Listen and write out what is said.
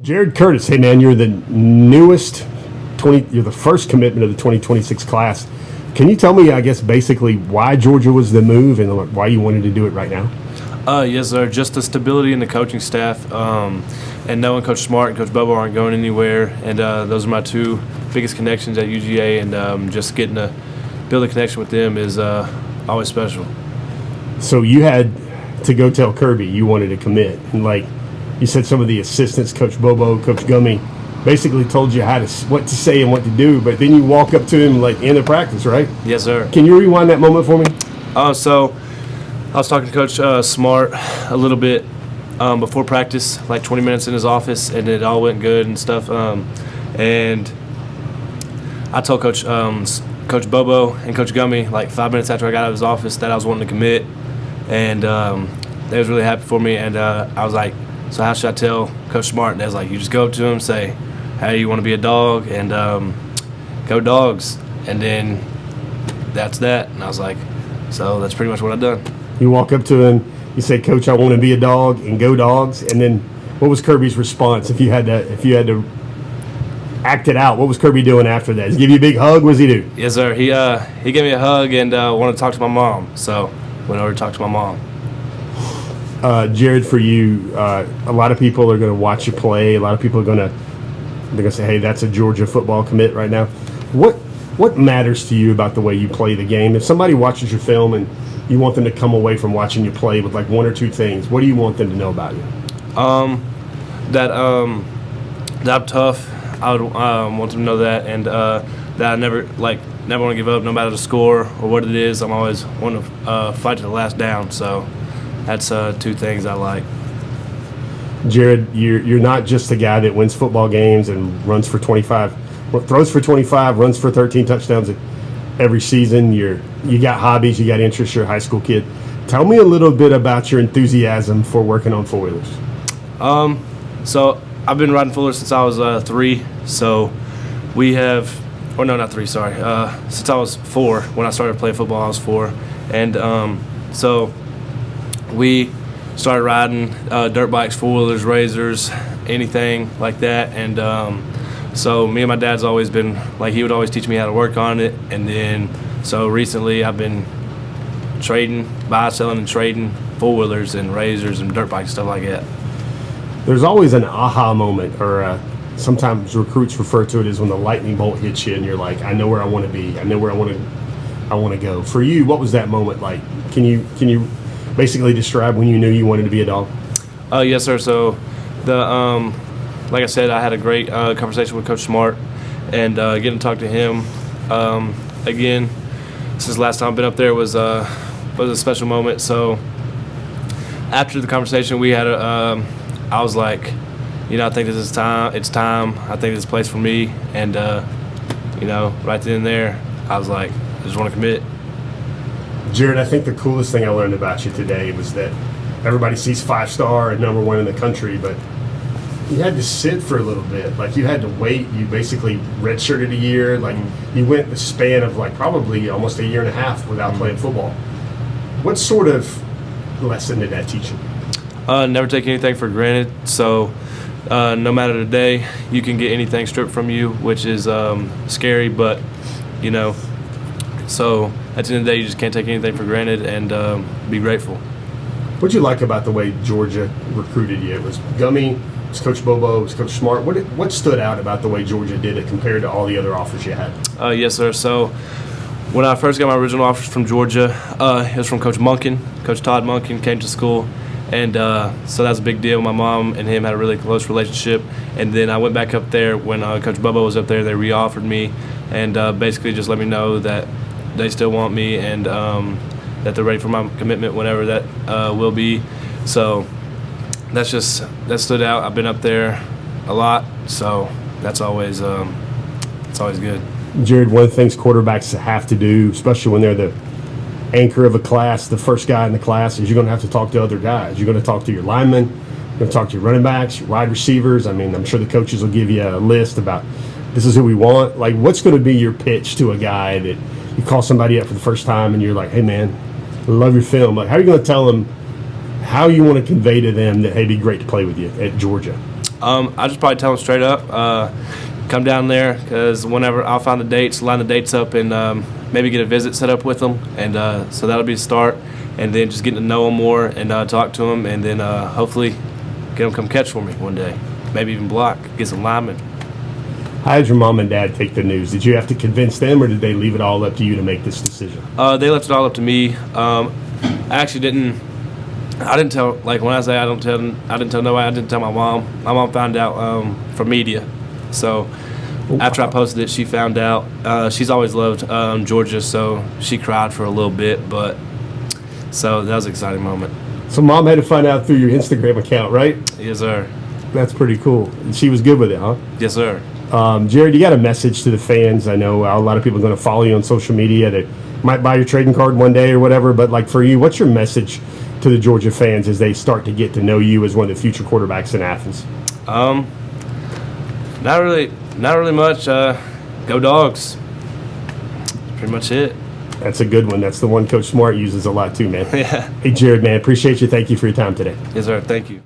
Jared Curtis, hey man, you're the newest you're the first commitment of the 2026 class. Can you tell me, I guess, basically why Georgia was the move and why you wanted to do it right now? Yes, sir. Just the stability in the coaching staff, and knowing Coach Smart and Coach Bobo aren't going anywhere, and those are my two biggest connections at UGA, and just getting to build a connection with them is always special. So you had to go tell Kirby you wanted to commit, and you said some of the assistants, Coach Bobo, Coach Gummy, basically told you what to say and what to do, but then you walk up to him in the practice, right? Yes, sir. Can you rewind that moment for me? So I was talking to Coach Smart a little bit before practice, like 20 minutes in his office, and it all went good and stuff. And I told Coach Bobo and Coach Gummy 5 minutes after I got out of his office that I was wanting to commit, and they was really happy for me. And I was like, so how should I tell Coach Smart? And they was like, you just go up to him, say, hey, you want to be a dog, and go Dogs. And then that's that. And I was like, so that's pretty much what I've done. You walk up to him, you say, Coach, I want to be a dog, and go Dogs. And then what was Kirby's response if you had to act it out? What was Kirby doing after that? Did he give you a big hug? What does he do? Yes, sir. He gave me a hug and wanted to talk to my mom. So went over to talk to my mom. Jared, for you, a lot of people are going to watch you play. A lot of people are they're going to say, hey, that's a Georgia football commit right now. What matters to you about the way you play the game? If somebody watches your film and you want them to come away from watching you play with one or two things, what do you want them to know about you? That I'm tough. I would want them to know that, and that I never want to give up, no matter the score or what it is. I'm always want to fight to the last down. So that's two things I like. Jared, you're not just a guy that wins football games and runs for 25, throws for 25, runs for 13 touchdowns every season. You got hobbies, you got interests. You're a high school kid. Tell me a little bit about your enthusiasm for working on four-wheelers. So I've been riding four-wheelers since I was 3. So we have, or no, not 3. Sorry. Since I was 4, when I started playing football, I was 4, and so we started riding dirt bikes, four-wheelers, razors, anything like that. And so me and my dad's always been, he would always teach me how to work on it. And then so recently I've been selling and trading four-wheelers and razors and dirt bikes, stuff like that. There's always an aha moment, or sometimes recruits refer to it as when the lightning bolt hits you and you're like, I know where I want to be. I know where I want to go. For you, what was that moment like? Can you basically describe when you knew you wanted to be a dog? Yes, sir. So like I said, I had a great conversation with Coach Smart, and getting to talk to him again since last time I've been up there was a special moment. So after the conversation we had, I was like, I think this is time. It's time. I think this is a place for me. And right then and there, I was like, I just want to commit. Jared, I think the coolest thing I learned about you today was that everybody sees 5-star and number 1 in the country, but you had to sit for a little bit. You had to wait. You basically redshirted a year. You went the span of probably almost a year and a half without playing football. What sort of lesson did that teach you? Never take anything for granted. So no matter the day, you can get anything stripped from you, which is scary, but so at the end of the day, you just can't take anything for granted and be grateful. What'd you like about the way Georgia recruited you? It was Gummy, it was Coach Bobo, it was Coach Smart. What stood out about the way Georgia did it compared to all the other offers you had? Yes, sir. So when I first got my original offers from Georgia, it was from Coach Munkin. Coach Todd Munkin came to school, and so that was a big deal. My mom and him had a really close relationship. And then I went back up there when Coach Bobo was up there. They re-offered me and basically just let me know that they still want me and that they're ready for my commitment whenever that will be. So that stood out. I've been up there a lot, so that's always good. Jared, one of the things quarterbacks have to do, especially when they're the anchor of a class, the first guy in the class, is you're going to have to talk to other guys. You're going to talk to your linemen, you're going to talk to your running backs, your wide receivers. I'm sure the coaches will give you a list about this is who we want. What's going to be your pitch to a guy that you call somebody up for the first time and you're like, hey, man, I love your film. How are you going to tell them how you want to convey to them that, hey, it'd be great to play with you at Georgia? I just probably tell them straight up, come down there, because whenever I'll find the dates, line the dates up, and maybe get a visit set up with them, and so that'll be the start, and then just getting to know them more and talk to them, and then hopefully get them come catch for me one day, maybe even block, get some linemen. How did your mom and dad take the news? Did you have to convince them, or did they leave it all up to you to make this decision? They left it all up to me. I actually didn't. I didn't tell. Like when I say I didn't tell nobody. I didn't tell my mom. My mom found out from media. So after I posted it, she found out. She's always loved Georgia, so she cried for a little bit. But so that was an exciting moment. So mom had to find out through your Instagram account, right? Yes, sir. That's pretty cool. And she was good with it, huh? Yes, sir. Jared, you got a message to the fans. I know a lot of people are going to follow you on social media. They might buy your trading card one day or whatever. But like for you, what's your message to the Georgia fans as they start to get to know you as one of the future quarterbacks in Athens? Not really much. Go Dogs. Pretty much it. That's a good one. That's the one Coach Smart uses a lot too, man. Yeah. Hey, Jared, man, appreciate you. Thank you for your time today. Yes, sir. Thank you.